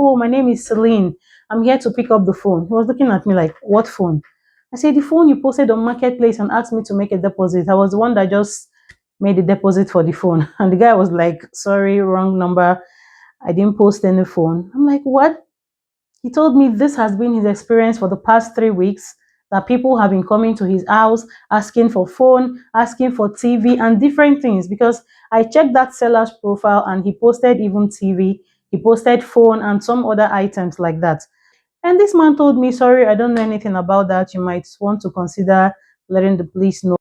"Oh, my name is Celine. I'm here to pick up the phone." He was looking at me like, "What phone?" I said, "The phone you posted on Marketplace and asked me to make a deposit. I was the one that just made a deposit for the phone." And the guy was like, "Sorry, wrong number. I didn't post any phone." I'm like, "What?" He told me this has been his experience for the past 3 weeks, that people have been coming to his house asking for phone, asking for TV, and different things. Because I checked that seller's profile and he posted even TV, he posted phone, and some other items like that. And this man told me, "Sorry, I don't know anything about that. You might want to consider letting the police know."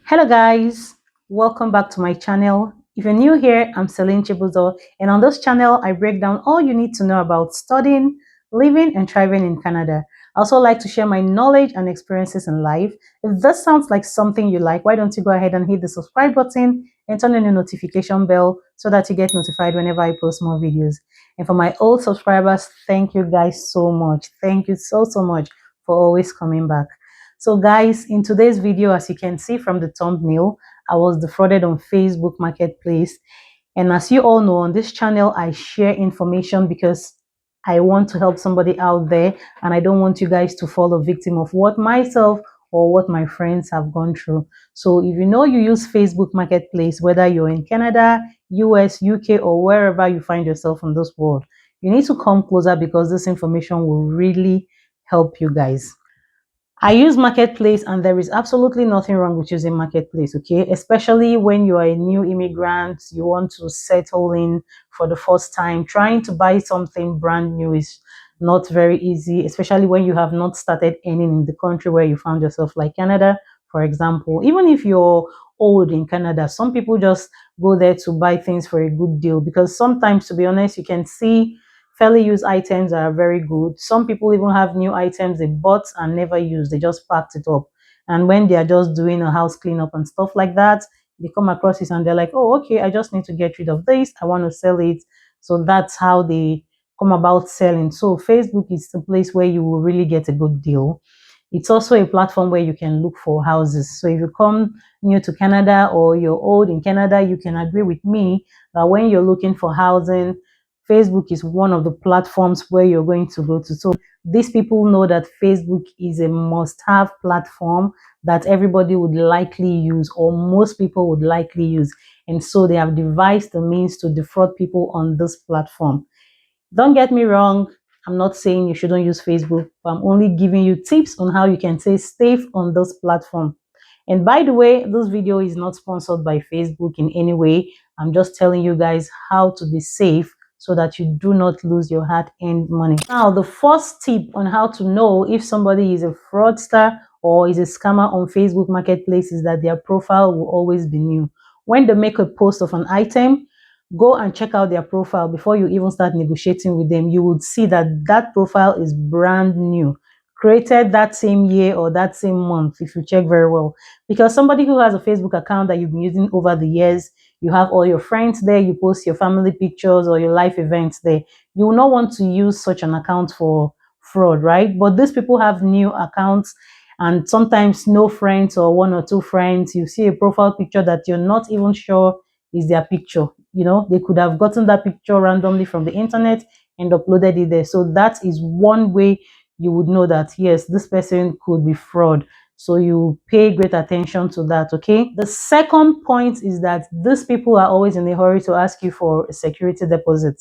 Hello guys, welcome back to my channel. If you're new here, I'm Celine Chibuzo, and on this channel I break down all you need to know about studying, living and thriving in Canada. I also like to share my knowledge and experiences in life. If this sounds like something you like, why don't you go ahead and hit the subscribe button and turn on the notification bell so that you get notified whenever I post more videos. And for my old subscribers, thank you guys so much. Thank you so much for always coming back. So guys, in today's video, as you can see from the thumbnail, I was defrauded on Facebook Marketplace. And as you all know, on this channel, I share information because I want to help somebody out there, and I don't want you guys to fall a victim of what myself or what my friends have gone through. So if you know you use Facebook Marketplace, whether you're in Canada, US, UK, or wherever you find yourself in this world, you need to come closer because this information will really help you guys. I use Marketplace and there is absolutely nothing wrong with using Marketplace, okay? Especially when you are a new immigrant, you want to settle in for the first time. Trying to buy something brand new is not very easy, especially when you have not started earning in the country where you found yourself, like Canada, for example. Even if you're old in Canada, some people just go there to buy things for a good deal because sometimes, to be honest, you can see fairly used items that are very good. Some people even have new items they bought and never used. They just packed it up. And when they are just doing a house cleanup and stuff like that, they come across this and they're like, "Oh, okay, I just need to get rid of this. I want to sell it." So that's how they come about selling. So Facebook is the place where you will really get a good deal. It's also a platform where you can look for houses. So if you come new to Canada or you're old in Canada, you can agree with me that when you're looking for housing, Facebook is one of the platforms where you're going to go to. So these people know that Facebook is a must-have platform that everybody would likely use, or most people would likely use. And so they have devised the means to defraud people on this platform. Don't get me wrong, I'm not saying you shouldn't use Facebook, but I'm only giving you tips on how you can stay safe on this platform. And by the way, this video is not sponsored by Facebook in any way. I'm just telling you guys how to be safe so that you do not lose your hard-earned money. Now, the first tip on how to know if somebody is a fraudster or is a scammer on Facebook Marketplace is that their profile will always be new. When they make a post of an item, go and check out their profile before you even start negotiating with them. You would see that that profile is brand new, created that same year or that same month, if you check very well. Because somebody who has a Facebook account that you've been using over the years, you have all your friends there, you post your family pictures or your life events there, you will not want to use such an account for fraud, right? But these people have new accounts, and sometimes no friends or one or two friends. You see a profile picture that you're not even sure is their picture. You know, they could have gotten that picture randomly from the internet and uploaded it there. So that is one way you would know that yes, this person could be fraud. So you pay great attention to that. Okay, the second point is that these people are always in a hurry to ask you for a security deposit.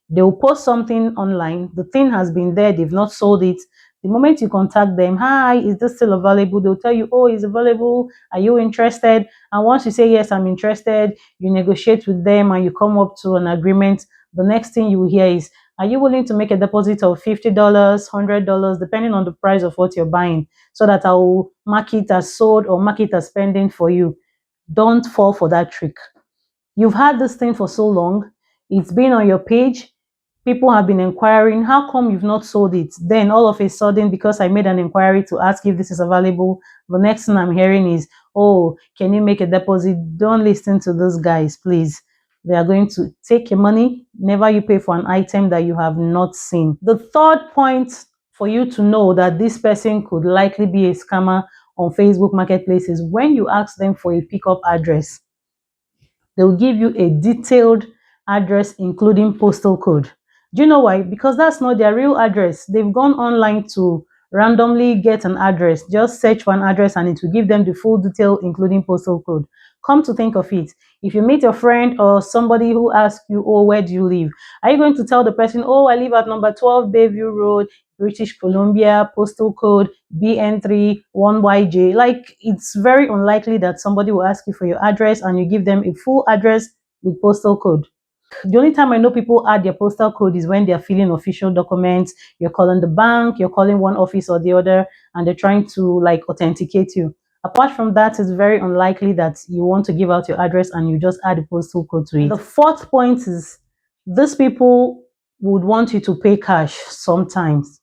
They will post something online, the thing has been there, they've not sold it. The moment you contact them, "Hi, is this still available?" They'll tell you, "Oh, it's available. Are you interested?" And once you say, "Yes, I'm interested," you negotiate with them and you come up to an agreement. The next thing you will hear is, "Are you willing to make a deposit of $50, $100, depending on the price of what you're buying, so that I will mark it as sold or mark it as pending for you?" Don't fall for that trick. You've had this thing for so long, it's been on your page, people have been inquiring, "How come you've not sold it?" Then all of a sudden, because I made an inquiry to ask if this is available, the next thing I'm hearing is, "Oh, can you make a deposit?" Don't listen to those guys, please. They are going to take your money. Never you pay for an item that you have not seen. The third point for you to know that this person could likely be a scammer on Facebook Marketplace is when you ask them for a pickup address, they'll give you a detailed address including postal code. Do you know why? Because that's not their real address. They've gone online to randomly get an address. Just search for an address and it will give them the full detail including postal code. Come to think of it, if you meet your friend or somebody who asks you, oh, where do you live? Are you going to tell the person, oh, I live at number 12 Bayview Road, British Columbia, postal code BN3 1YJ? Like, it's very unlikely that somebody will ask you for your address and you give them a full address with postal code. The only time I know people add their postal code is when they're filling official documents, you're calling the bank, you're calling one office or the other, and they're trying to like authenticate you. Apart from that, it's very unlikely that you want to give out your address and you just add a postal code to it. The fourth point is these people would want you to pay cash sometimes.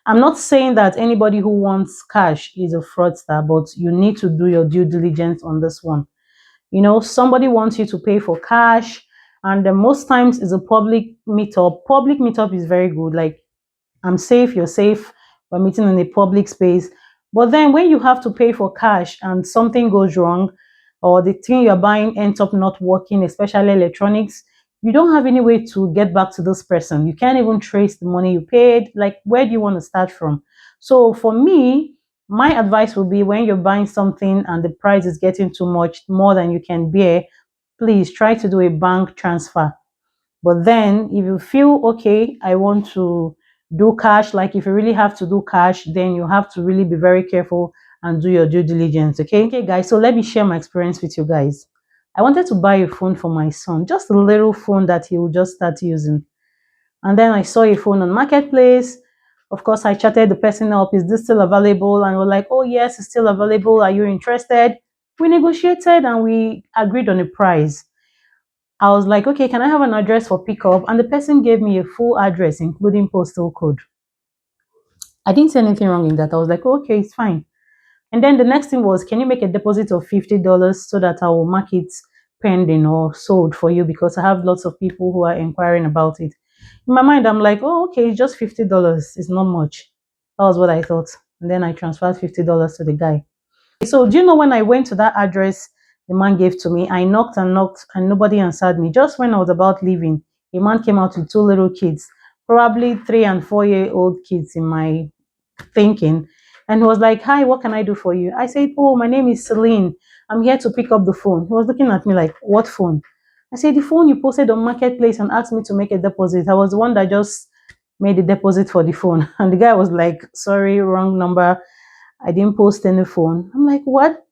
I'm not saying that anybody who wants cash is a fraudster, but you need to do your due diligence on this one. You know, somebody wants you to pay for cash, and most times is a public meetup. Public meetup is very good. Like, I'm safe, you're safe, we're meeting in a public space. But then when you have to pay for cash and something goes wrong, or the thing you're buying ends up not working, especially electronics, you don't have any way to get back to this person. You can't even trace the money you paid. Like, where do you want to start from? So for me, my advice would be when you're buying something and the price is getting too much, more than you can bear, please try to do a bank transfer. But then if you feel okay, I want to do cash, like if you really have to do cash, then you have to really be very careful and do your due diligence. Okay, guys, so let me share my experience with you guys. I wanted to buy a phone for my son, just a little phone that he will just start using. And then I saw a phone on Marketplace. Of course, I chatted the person up, is this still available? And we're like, oh yes, it's still available. Are you interested? We negotiated and we agreed on a price. I was like, okay, can I have an address for pickup? And the person gave me a full address, including postal code. I didn't say anything wrong in that. I was like, okay, it's fine. And then the next thing was, can you make a deposit of $50 so that I will mark it pending or sold for you? Because I have lots of people who are inquiring about it. In my mind, I'm like, oh, okay, it's just $50. It's not much. That was what I thought. And then I transferred $50 to the guy. So do you know when I went to that address the man gave to me, I knocked and knocked and nobody answered me. Just when I was about leaving, a man came out with two little kids, probably 3 and 4 year old kids in my thinking. And he was like, hi, what can I do for you? I said, oh, my name is Celine. I'm here to pick up the phone. He was looking at me like, what phone? I said, the phone you posted on Marketplace and asked me to make a deposit. I was the one that just made the deposit for the phone. And the guy was like, sorry, wrong number. I didn't post any phone. I'm like, what?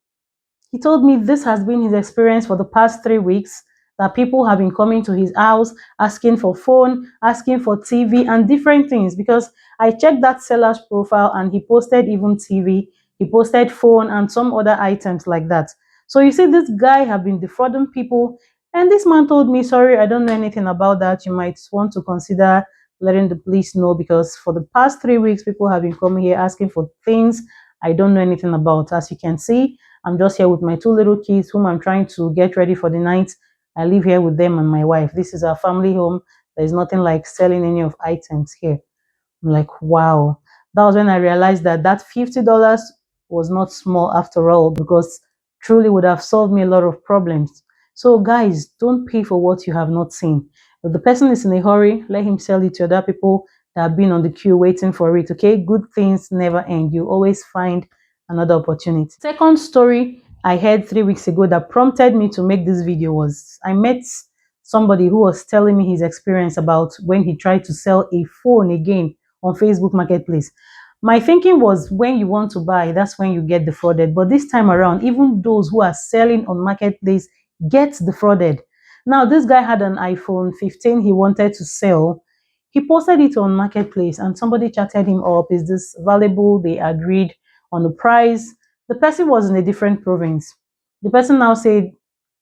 He told me this has been his experience for the past 3 weeks, that people have been coming to his house asking for phone, asking for TV and different things, because I checked that seller's profile and he posted even TV, he posted phone and some other items like that. So you see, this guy have been defrauding people, and this man told me, sorry, I don't know anything about that. You might want to consider letting the police know, because for the past 3 weeks, people have been coming here asking for things I don't know anything about. As you can see, I'm just here with my two little kids whom I'm trying to get ready for the night. I live here with them and my wife. This is our family home. There's nothing like selling any of items here. I'm like, wow. That was when I realized that that $50 was not small after all, because truly would have solved me a lot of problems. So guys, don't pay for what you have not seen. If the person is in a hurry, let him sell it to other people that have been on the queue waiting for it. Okay, good things never end. You always find another opportunity. Second story I heard 3 weeks ago that prompted me to make this video was, I met somebody who was telling me his experience about when he tried to sell a phone again on Facebook Marketplace. My thinking was, when you want to buy, that's when you get defrauded. But this time around, even those who are selling on Marketplace get defrauded. Now, this guy had an iPhone 15 he wanted to sell. He posted it on Marketplace and somebody chatted him up. Is this valuable? They agreed on the price. The person was in a different province. The person now said,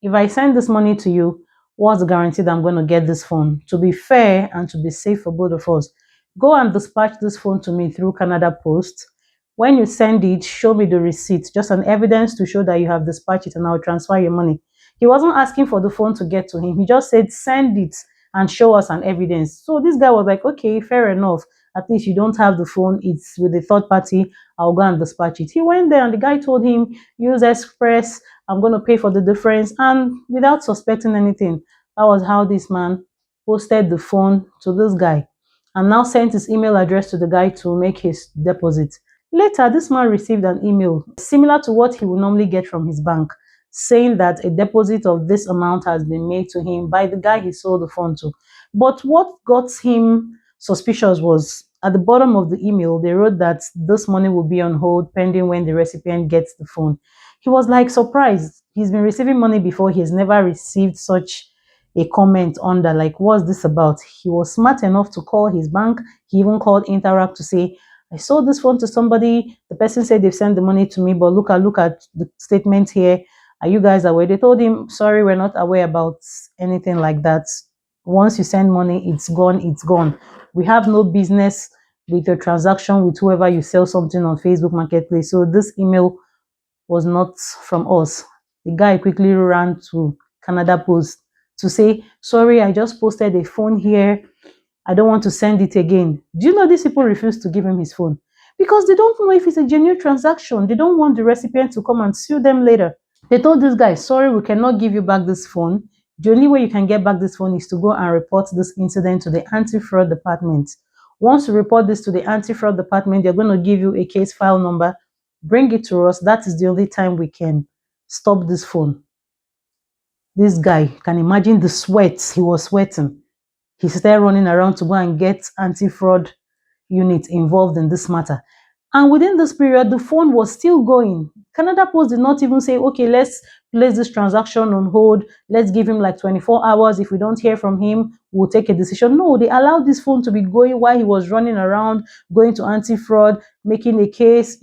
if I send this money to you, what's the guarantee that I'm going to get this phone? To be fair and to be safe for both of us, go and dispatch this phone to me through Canada Post. When you send it, show me the receipt, just an evidence to show that you have dispatched it, and I'll transfer your money. He wasn't asking for the phone to get to him. He just said, send it and show us an evidence. So this guy was like, okay, fair enough. At least you don't have the phone, it's with a third party. I'll go and dispatch it. He went there and the guy told him, use Express, I'm going to pay for the difference. And without suspecting anything, that was how this man posted the phone to this guy and now sent his email address to the guy to make his deposit. Later, this man received an email similar to what he would normally get from his bank, saying that a deposit of this amount has been made to him by the guy he sold the phone to. But what got him suspicious was at the bottom of the email, they wrote that this money will be on hold pending when the recipient gets the phone. He was like surprised. He's been receiving money before, he has never received such a comment under, like, what's this about? He was smart enough to call his bank. He even called Interact to say, I sold this phone to somebody. The person said they've sent the money to me, but look at the statement here. Are you guys aware? They told him, sorry, we're not aware about anything like that. Once you send money, it's gone, it's gone. We have no business with your transaction with whoever you sell something on Facebook Marketplace. So this email was not from us. The guy quickly ran to Canada Post to say, sorry, I just posted a phone here. I don't want to send it again. Do you know these people refuse to give him his phone? Because they don't know if it's a genuine transaction. They don't want the recipient to come and sue them later. They told this guy, sorry, we cannot give you back this phone. The only way you can get back this phone is to go and report this incident to the anti-fraud department. Once you report this to the anti-fraud department, they're going to give you a case file number. Bring it to us. That is the only time we can stop this phone. This guy, can imagine the sweat he was sweating. He started running around to go and get anti-fraud unit involved in this matter. And within this period, the phone was still going. Canada Post did not even say, okay, let's place this transaction on hold. Let's give him like 24 hours. If we don't hear from him, we'll take a decision. No, they allowed this phone to be going while he was running around, going to anti-fraud, making a case,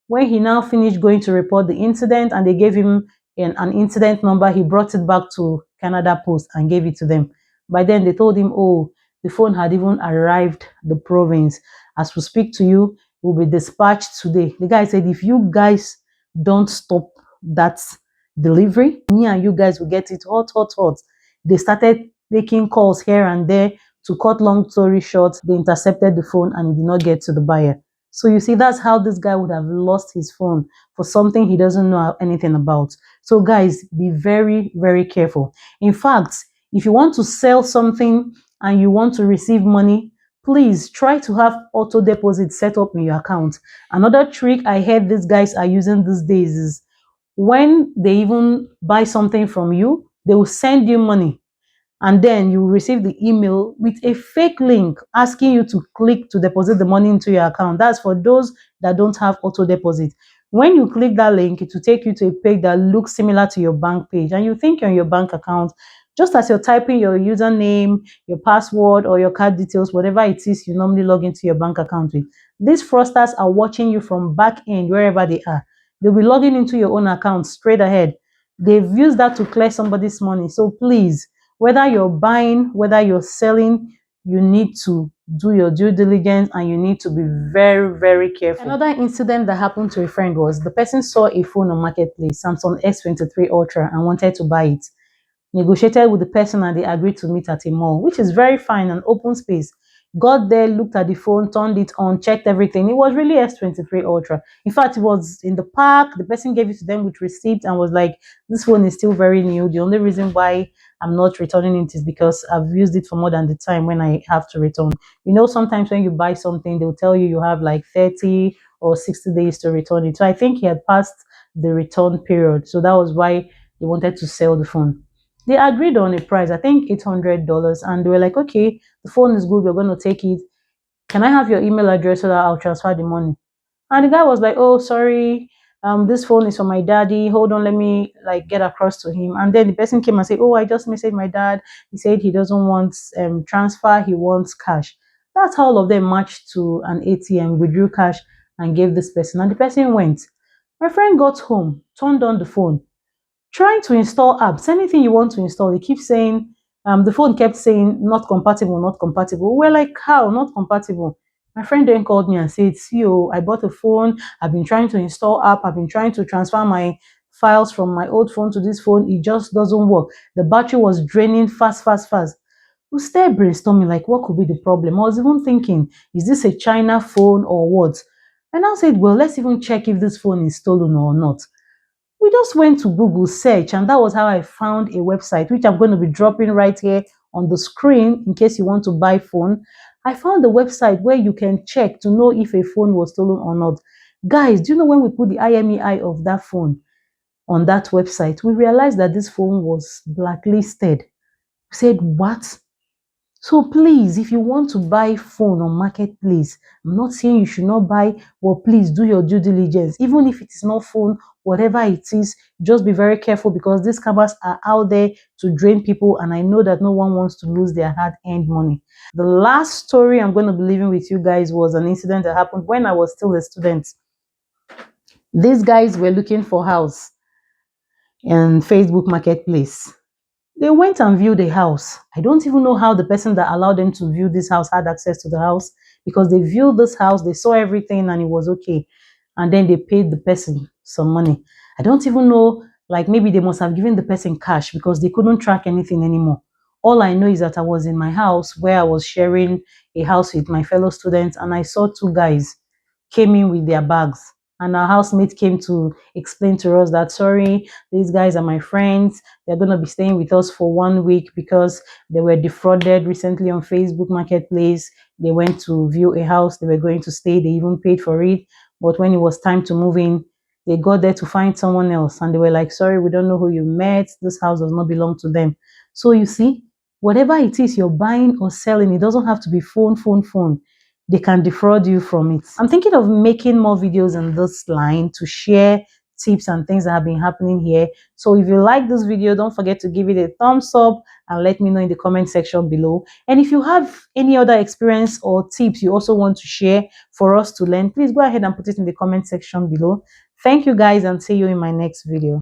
When he now finished going to report the incident and they gave him an incident number, he brought it back to Canada Post and gave it to them. By then, they told him, oh, the phone had even arrived the province. As we speak to you, it will be dispatched today. The guy said, if you guys don't stop that delivery, me and you guys will get it hot, hot, hot. They started making calls here and there. To cut long story short, they intercepted the phone and it did not get to the buyer. So you see, that's how this guy would have lost his phone for something he doesn't know anything about. So guys, be very, very careful. In fact, if you want to sell something and you want to receive money, please try to have auto deposit set up in your account. Another trick I heard these guys are using these days is when they even buy something from you, they will send you money and then you will receive the email with a fake link asking you to click to deposit the money into your account. That's for those that don't have auto deposit. When you click that link, it will take you to a page that looks similar to your bank page and you think you're on your bank account. Just as you're typing your username, your password, or your card details, whatever it is you normally log into your bank account with, these fraudsters are watching you from back end, wherever they are. They'll be logging into your own account straight ahead. They've used that to clear somebody's money. So please, whether you're buying, whether you're selling, you need to do your due diligence and you need to be very, very careful. Another incident that happened to a friend was the person saw a phone on Marketplace, Samsung S23 Ultra, and wanted to buy it. Negotiated with the person and they agreed to meet at a mall, which is very fine, an open space. Got there, looked at the phone, turned it on, checked everything. It was really S23 Ultra. In fact, it was in the park. The person gave it to them with receipt and was like, this phone is still very new. The only reason why I'm not returning it is because I've used it for more than the time when I have to return. Sometimes when you buy something, they'll tell you have like 30 or 60 days to return it. So I think he had passed the return period. So that was why he wanted to sell the phone. They agreed on a price, I think $800, and they were like, okay, the phone is good, we're going to take it. Can I have your email address so that I'll transfer the money? And the guy was like, oh, sorry, this phone is for my daddy. Hold on, let me like get across to him. And then the person came and said, oh, I just messaged my dad. He said he doesn't want transfer, he wants cash. That's how all of them matched to an ATM, withdrew cash and gave this person. And the person went. My friend got home, turned on the phone, trying to install apps, anything you want to install, it keeps saying, the phone kept saying, not compatible, not compatible. We're like, how? Not compatible. My friend then called me and said, see, oh, I bought a phone. I've been trying to install app. I've been trying to transfer my files from my old phone to this phone. It just doesn't work. The battery was draining fast, fast, fast. We started brainstorming like what could be the problem. I was even thinking, is this a China phone or what? And I said, well, let's even check if this phone is stolen or not. We just went to Google search, and that was how I found a website, which I'm going to be dropping right here on the screen in case you want to buy phone. I found the website where you can check to know if a phone was stolen or not. Guys, do you know when we put the IMEI of that phone on that website, we realized that this phone was blacklisted. We said, what? So please, if you want to buy phone on marketplace, I'm not saying you should not buy, but please do your due diligence. Even if it is not phone, whatever it is, just be very careful because these scammers are out there to drain people, and I know that no one wants to lose their hard-earned money. The last story I'm going to be leaving with you guys was an incident that happened when I was still a student. These guys were looking for house in Facebook Marketplace. They went and viewed the house. I don't even know how the person that allowed them to view this house had access to the house, because they viewed this house, they saw everything and it was okay. And then they paid the person some money. I don't even know, like maybe they must have given the person cash because they couldn't track anything anymore. All I know is that I was in my house where I was sharing a house with my fellow students, and I saw two guys came in with their bags. And our housemate came to explain to us that, sorry, these guys are my friends. They're going to be staying with us for 1 week because they were defrauded recently on Facebook Marketplace. They went to view a house. They were going to stay. They even paid for it. But when it was time to move in, they got there to find someone else. And they were like, sorry, we don't know who you met. This house does not belong to them. So you see, whatever it is you're buying or selling, it doesn't have to be phone. They can defraud you from it. I'm thinking of making more videos in this line to share tips and things that have been happening here. So if you like this video, don't forget to give it a thumbs up and let me know in the comment section below. And if you have any other experience or tips you also want to share for us to learn, please go ahead and put it in the comment section below. Thank you guys, and see you in my next video.